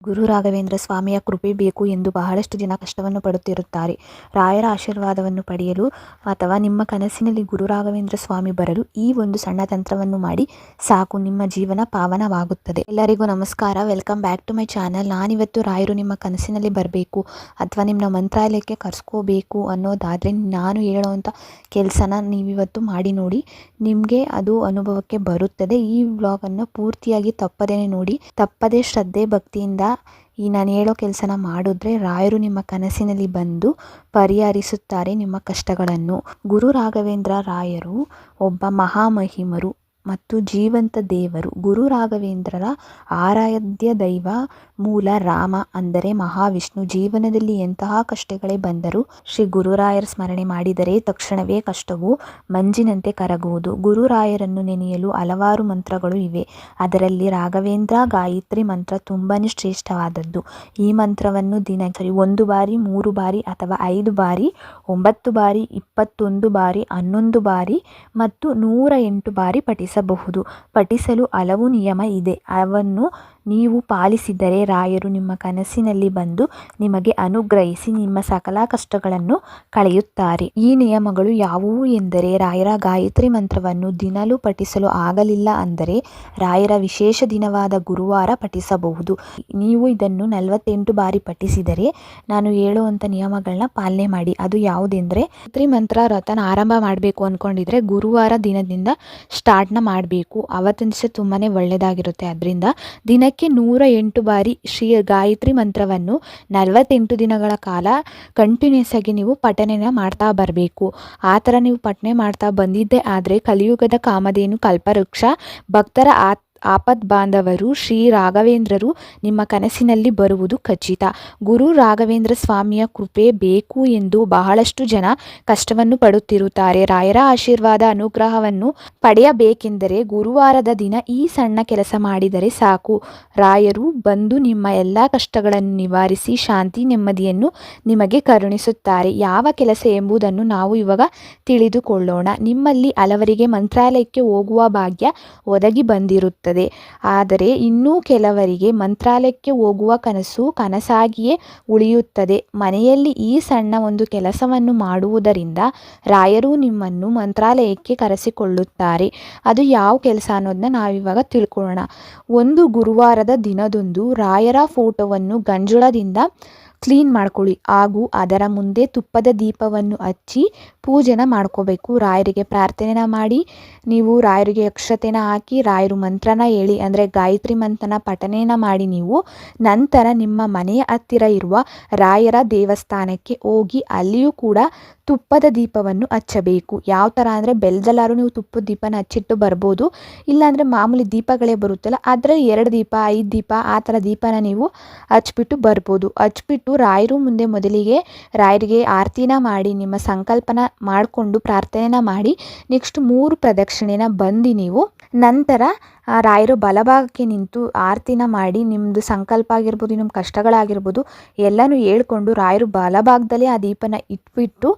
ಗುರು ರಾಘವೇಂದ್ರ ಸ್ವಾಮಿಯ ಕೃಪೆ ಬೇಕು ಎಂದು ಬಹಳಷ್ಟು ಜನ ಕಷ್ಟವನ್ನು ಪಡುತ್ತಿರುತ್ತಾರೆ. ರಾಯರ ಆಶೀರ್ವಾದವನ್ನು ಪಡೆಯಲು ಅಥವಾ ನಿಮ್ಮ ಕನಸಿನಲ್ಲಿ ಗುರು ರಾಘವೇಂದ್ರ ಸ್ವಾಮಿ ಬರಲು ಈ ಒಂದು ಸಣ್ಣ ತಂತ್ರವನ್ನು ಮಾಡಿ ಸಾಕು, ನಿಮ್ಮ ಜೀವನ ಪಾವನವಾಗುತ್ತದೆ. ಎಲ್ಲರಿಗೂ ನಮಸ್ಕಾರ, welcome back to my channel. ನಾನಿವತ್ತು ರಾಯರು ನಿಮ್ಮ ಕನಸಿನಲ್ಲಿ ಬರಬೇಕು ಅಥವಾ ನಿಮ್ಮ ಮಂತ್ರಾಲಯಕ್ಕೆ ಕರ್ಸ್ಕೋಬೇಕು ಅನ್ನೋದಾದರೆ ನಾನು ಹೇಳುವಂಥ ಕೆಲಸನ ನೀವಿವತ್ತು ಮಾಡಿ ನೋಡಿ, ನಿಮಗೆ ಅದು ಅನುಭವಕ್ಕೆ ಬರುತ್ತದೆ. ಈ ವ್ಲಾಗನ್ನು ಪೂರ್ತಿಯಾಗಿ ತಪ್ಪದೇನೆ ನೋಡಿ, ತಪ್ಪದೇ ಶ್ರದ್ಧೆ ಭಕ್ತಿಯಿಂದ ಈ ನಾನು ಹೇಳೋ ಕೆಲಸನ ಮಾಡಿದ್ರೆ ರಾಯರು ನಿಮ್ಮ ಕನಸಿನಲ್ಲಿ ಬಂದು ಪರಿಹರಿಸುತ್ತಾರೆ ನಿಮ್ಮ ಕಷ್ಟಗಳನ್ನು. ಗುರು ರಾಘವೇಂದ್ರ ರಾಯರು ಒಬ್ಬ ಮಹಾಮಹಿಮರು ಮತ್ತು ಜೀವಂತ ದೇವರು. ಗುರು ರಾಘವೇಂದ್ರರ ಆರಾಧ್ಯ ದೈವ ಮೂಲ ರಾಮ, ಅಂದರೆ ಮಹಾವಿಷ್ಣು. ಜೀವನದಲ್ಲಿ ಎಂತಹ ಕಷ್ಟಗಳೇ ಬಂದರೂ ಶ್ರೀ ಗುರುರಾಯರ ಸ್ಮರಣೆ ಮಾಡಿದರೆ ತಕ್ಷಣವೇ ಕಷ್ಟವು ಮಂಜಿನಂತೆ ಕರಗುವುದು. ಗುರುರಾಯರನ್ನು ನೆನೆಯಲು ಹಲವಾರು ಮಂತ್ರಗಳು ಇವೆ. ಅದರಲ್ಲಿ ರಾಘವೇಂದ್ರ ಗಾಯತ್ರಿ ಮಂತ್ರ ತುಂಬಾ ಶ್ರೇಷ್ಠವಾದದ್ದು. ಈ ಮಂತ್ರವನ್ನು ದಿನಚರಿ 1 ಬಾರಿ, 3 ಬಾರಿ ಅಥವಾ 5 ಬಾರಿ, 9 ಬಾರಿ, 21 ಬಾರಿ, 11 ಬಾರಿ ಮತ್ತು 108 ಬಾರಿ ಪಠಿಸಲು ಹಲವು ನಿಯಮ ಇದೆ. ಅವನ್ನು ನೀವು ಪಾಲಿಸಿದರೆ ರಾಯರು ನಿಮ್ಮ ಕನಸಿನಲ್ಲಿ ಬಂದು ನಿಮಗೆ ಅನುಗ್ರಹಿಸಿ ನಿಮ್ಮ ಸಕಲ ಕಷ್ಟಗಳನ್ನು ಕಳೆಯುತ್ತಾರೆ. ಈ ನಿಯಮಗಳು ಯಾವುವು ಎಂದರೆ, ರಾಯರ ಗಾಯತ್ರಿ ಮಂತ್ರವನ್ನು ದಿನಲೂ ಪಠಿಸಲು ಆಗಲಿಲ್ಲ ಅಂದರೆ ರಾಯರ ವಿಶೇಷ ದಿನವಾದ ಗುರುವಾರ ಪಠಿಸಬಹುದು. ನೀವು ಇದನ್ನು 48 ಬಾರಿ ಪಠಿಸಿದರೆ ನಾನು ಹೇಳುವಂಥ ನಿಯಮಗಳನ್ನ ಪಾಲನೆ ಮಾಡಿ. ಅದು ಯಾವುದೆಂದರೆ, ಗಾಯತ್ರಿ ಮಂತ್ರ ವ್ರತನ ಆರಂಭ ಮಾಡಬೇಕು ಅಂದ್ಕೊಂಡಿದ್ರೆ ಗುರುವಾರ ದಿನದಿಂದ ಸ್ಟಾರ್ಟ್ನ ಮಾಡಬೇಕು. ಅವತ್ತಿನ ದಿವಸ ತುಂಬಾ ಒಳ್ಳೆಯದಾಗಿರುತ್ತೆ. ಅದರಿಂದ ದಿನಕ್ಕೆ 108 ಬಾರಿ ಶ್ರೀ ಗಾಯತ್ರಿ ಮಂತ್ರವನ್ನು 48 ದಿನಗಳ ಕಾಲ ಕಂಟಿನ್ಯೂಸ್ ಆಗಿ ನೀವು ಪಠಣೆನ ಮಾಡ್ತಾ ಬರಬೇಕು. ಆ ಥರ ನೀವು ಪಠನೆ ಮಾಡ್ತಾ ಬಂದಿದ್ದೆ ಆದರೆ ಕಲಿಯುಗದ ಕಾಮಧೇನು ಕಲ್ಪವೃಕ್ಷ ಭಕ್ತರ ಆಪದ್ ಬಾಂಧವರು ಶ್ರೀ ರಾಘವೇಂದ್ರರು ನಿಮ್ಮ ಕನಸಿನಲ್ಲಿ ಬರುವುದು ಖಚಿತ. ಗುರು ರಾಘವೇಂದ್ರ ಸ್ವಾಮಿಯ ಕೃಪೆ ಬೇಕು ಎಂದು ಬಹಳಷ್ಟು ಜನ ಕಷ್ಟವನ್ನು ಪಡುತ್ತಿರುತ್ತಾರೆ. ರಾಯರ ಆಶೀರ್ವಾದ ಅನುಗ್ರಹವನ್ನು ಪಡೆಯಬೇಕೆಂದರೆ ಗುರುವಾರದ ದಿನ ಈ ಸಣ್ಣ ಕೆಲಸ ಮಾಡಿದರೆ ಸಾಕು. ರಾಯರು ಬಂದು ನಿಮ್ಮ ಎಲ್ಲ ಕಷ್ಟಗಳನ್ನು ನಿವಾರಿಸಿ ಶಾಂತಿ ನೆಮ್ಮದಿಯನ್ನು ನಿಮಗೆ ಕರುಣಿಸುತ್ತಾರೆ. ಯಾವ ಕೆಲಸ ಎಂಬುದನ್ನು ನಾವು ಇವಾಗ ತಿಳಿದುಕೊಳ್ಳೋಣ. ನಿಮ್ಮಲ್ಲಿ ಹಲವರಿಗೆ ಮಂತ್ರಾಲಯಕ್ಕೆ ಹೋಗುವ ಭಾಗ್ಯ ಒದಗಿ ಬಂದಿರುತ್ತದೆ. ಆದರೆ ಇನ್ನೂ ಕೆಲವರಿಗೆ ಮಂತ್ರಾಲಯಕ್ಕೆ ಹೋಗುವ ಕನಸು ಕನಸಾಗಿಯೇ ಉಳಿಯುತ್ತದೆ. ಮನೆಯಲ್ಲಿ ಈ ಸಣ್ಣ ಒಂದು ಕೆಲಸವನ್ನು ಮಾಡುವುದರಿಂದ ರಾಯರು ನಿಮ್ಮನ್ನು ಮಂತ್ರಾಲಯಕ್ಕೆ ಕರೆಸಿಕೊಳ್ಳುತ್ತಾರೆ. ಅದು ಯಾವ ಕೆಲಸ ಅನ್ನೋದನ್ನ ನಾವಿವಾಗ ತಿಳ್ಕೊಳ್ಳೋಣ. ಒಂದು ಗುರುವಾರದ ದಿನದಂದು ರಾಯರ ಫೋಟೋವನ್ನು ಗಂಜುಳದಿಂದ ಕ್ಲೀನ್ ಮಾಡ್ಕೊಳ್ಳಿ ಹಾಗೂ ಅದರ ಮುಂದೆ ತುಪ್ಪದ ದೀಪವನ್ನು ಹಚ್ಚಿ ಪೂಜೆನ ಮಾಡ್ಕೋಬೇಕು. ರಾಯರಿಗೆ ಪ್ರಾರ್ಥನೆನ ಮಾಡಿ, ನೀವು ರಾಯರಿಗೆ ಅಕ್ಷತೆನ ಹಾಕಿ ರಾಯರು ಮಂತ್ರನ ಹೇಳಿ, ಅಂದರೆ ಗಾಯತ್ರಿ ಮಂತ್ರನ ಪಠಣೆನ ಮಾಡಿ ನೀವು ನಂತರ ನಿಮ್ಮ ಮನೆಯ ಹತ್ತಿರ ಇರುವ ರಾಯರ ದೇವಸ್ಥಾನಕ್ಕೆ ಹೋಗಿ ಅಲ್ಲಿಯೂ ಕೂಡ ತುಪ್ಪದ ದೀಪವನ್ನು ಹಚ್ಚಬೇಕು. ಯಾವ ಥರ ಅಂದರೆ ಬೆಲ್ಲದಲ್ಲಾರು ನೀವು ತುಪ್ಪದ ದೀಪನ ಹಚ್ಚಿಟ್ಟು ಬರ್ಬೋದು. ಇಲ್ಲಾಂದರೆ ಮಾಮೂಲಿ ದೀಪಗಳೇ ಬರುತ್ತಲ್ಲ, ಅದರ 2 ದೀಪ 5 ದೀಪ ಆ ಥರ ದೀಪನ ನೀವು ಹಚ್ಬಿಟ್ಟು ಬರ್ಬೋದು. ಹಚ್ಬಿಟ್ಟು ರಾಯರು ಮುಂದೆ ಮೊದಲಿಗೆ ರಾಯರಿಗೆ ಆರತಿನ ಮಾಡಿ ನಿಮ್ಮ ಸಂಕಲ್ಪನ ಮಾಡಿಕೊಂಡು ಪ್ರಾರ್ಥನೆನ ಮಾಡಿ ನೆಕ್ಸ್ಟ್ 3 ಪ್ರದಕ್ಷಿಣೆನ ಬಂದು ನೀವು ನಂತರ ರಾಯರು ಬಲಭಾಗಕ್ಕೆ ನಿಂತು ಆರತಿನ ಮಾಡಿ ನಿಮ್ಮದು ಸಂಕಲ್ಪ ಆಗಿರ್ಬೋದು, ನಿಮ್ಮ ಕಷ್ಟಗಳಾಗಿರ್ಬೋದು ಎಲ್ಲನೂ ಹೇಳ್ಕೊಂಡು ರಾಯರು ಬಲಭಾಗದಲ್ಲೇ ಆ ದೀಪನ ಇಟ್ಬಿಟ್ಟು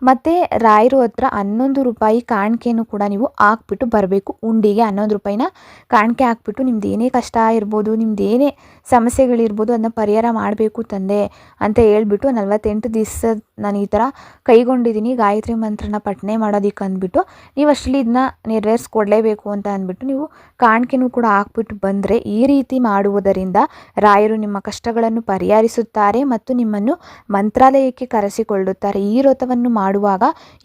ಮತ್ತು ರಾಯರು ಹತ್ರ 11 ರೂಪಾಯಿ ಕಾಣಿಕೆನೂ ಕೂಡ ನೀವು ಹಾಕ್ಬಿಟ್ಟು ಬರಬೇಕು. ಉಂಡಿಗೆ 11 ರೂಪಾಯಿನ ಕಾಣಿಕೆ ಹಾಕ್ಬಿಟ್ಟು ನಿಮ್ದು ಏನೇ ಕಷ್ಟ ಇರ್ಬೋದು, ನಿಮ್ದು ಏನೇ ಸಮಸ್ಯೆಗಳಿರ್ಬೋದು ಅದನ್ನ ಪರಿಹಾರ ಮಾಡಬೇಕು ತಂದೆ ಅಂತ ಹೇಳ್ಬಿಟ್ಟು 48 ದಿವಸ ನಾನು ಈ ಥರ ಕೈಗೊಂಡಿದ್ದೀನಿ ಗಾಯತ್ರಿ ಮಂತ್ರನ ಪಠನೆ ಮಾಡೋದಕ್ಕೆ ಅಂದ್ಬಿಟ್ಟು ನೀವು ಅಷ್ಟರಲ್ಲಿ ಇದನ್ನ ನೆರವೇರಿಸ್ಕೊಡ್ಲೇಬೇಕು ಅಂತ ಅಂದ್ಬಿಟ್ಟು ನೀವು ಕಾಣಿಕೆನೂ ಕೂಡ ಹಾಕ್ಬಿಟ್ಟು ಬಂದರೆ, ಈ ರೀತಿ ಮಾಡುವುದರಿಂದ ರಾಯರು ನಿಮ್ಮ ಕಷ್ಟಗಳನ್ನು ಪರಿಹರಿಸುತ್ತಾರೆ ಮತ್ತು ನಿಮ್ಮನ್ನು ಮಂತ್ರಾಲಯಕ್ಕೆ ಕರೆಸಿಕೊಳ್ಳುತ್ತಾರೆ. ಈ ವ್ರತವನ್ನು ಮಾಡುವಾಗ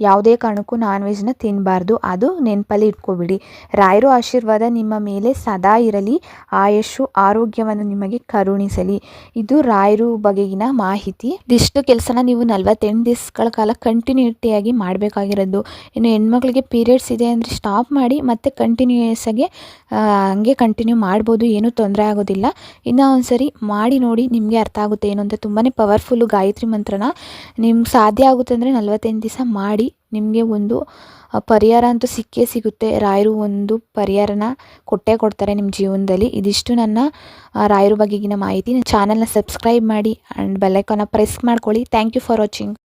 ಯಾವುದೇ ಕಾರಣಕ್ಕೂ ನಾನ್ ವೆಜ್ನ ತಿನ್ನಬಾರ್ದು, ಅದು ನೆನಪಲ್ಲಿ ಇಟ್ಕೊಬಿಡಿ. ರಾಯರು ಆಶೀರ್ವಾದ ನಿಮ್ಮ ಮೇಲೆ ಸದಾ ಇರಲಿ, ಆಯುಷು ಆರೋಗ್ಯವನ್ನು ನಿಮಗೆ ಕರುಣಿಸಲಿ. ಇದು ರಾಯರು ಬಗೆಗಿನ ಮಾಹಿತಿ. ಇದಿಷ್ಟು ಕೆಲಸನ ನೀವು 48 ದಿವಸಗಳ ಕಾಲ ಕಂಟಿನ್ಯೂಟಿಯಾಗಿ ಮಾಡಬೇಕಾಗಿರೋದು. ಇನ್ನು ಹೆಣ್ಮಕ್ಳಿಗೆ ಪೀರಿಯಡ್ಸ್ ಇದೆ ಅಂದರೆ ಸ್ಟಾಪ್ ಮಾಡಿ ಮತ್ತೆ ಕಂಟಿನ್ಯೂಯಸ್ ಆಗಿ ಹಂಗೆ ಕಂಟಿನ್ಯೂ ಮಾಡ್ಬೋದು, ಏನೂ ತೊಂದರೆ ಆಗೋದಿಲ್ಲ. ಇನ್ನೂ ಒಂದ್ಸರಿ ಮಾಡಿ ನೋಡಿ, ನಿಮಗೆ ಅರ್ಥ ಆಗುತ್ತೆ ಏನು ಅಂತ. ತುಂಬಾ ಪವರ್ಫುಲ್ಲು ಗಾಯತ್ರಿ ಮಂತ್ರನ. ನಿಮ್ಗೆ ಸಾಧ್ಯ ಆಗುತ್ತೆ ಅಂದರೆ 48 ದಿವಸ ಮಾಡಿ, ನಿಮಗೆ ಒಂದು ಪರಿಹಾರ ಅಂತೂ ಸಿಕ್ಕೇ ಸಿಗುತ್ತೆ. ರಾಯರು ಒಂದು ಪರಿಹಾರನ ಕೊಟ್ಟೇ ಕೊಡ್ತಾರೆ ನಿಮ್ಮ ಜೀವನದಲ್ಲಿ. ಇದಿಷ್ಟು ನನ್ನ ರಾಯರು ಬಗೆಗಿನ ಮಾಹಿತಿ. ಚಾನಲ್ನ ಸಬ್ಸ್ಕ್ರೈಬ್ ಮಾಡಿ ಆ್ಯಂಡ್ ಬೆಲ್ ಐಕಾನ್ನ ಪ್ರೆಸ್ ಮಾಡ್ಕೊಳ್ಳಿ. Thank you for watching.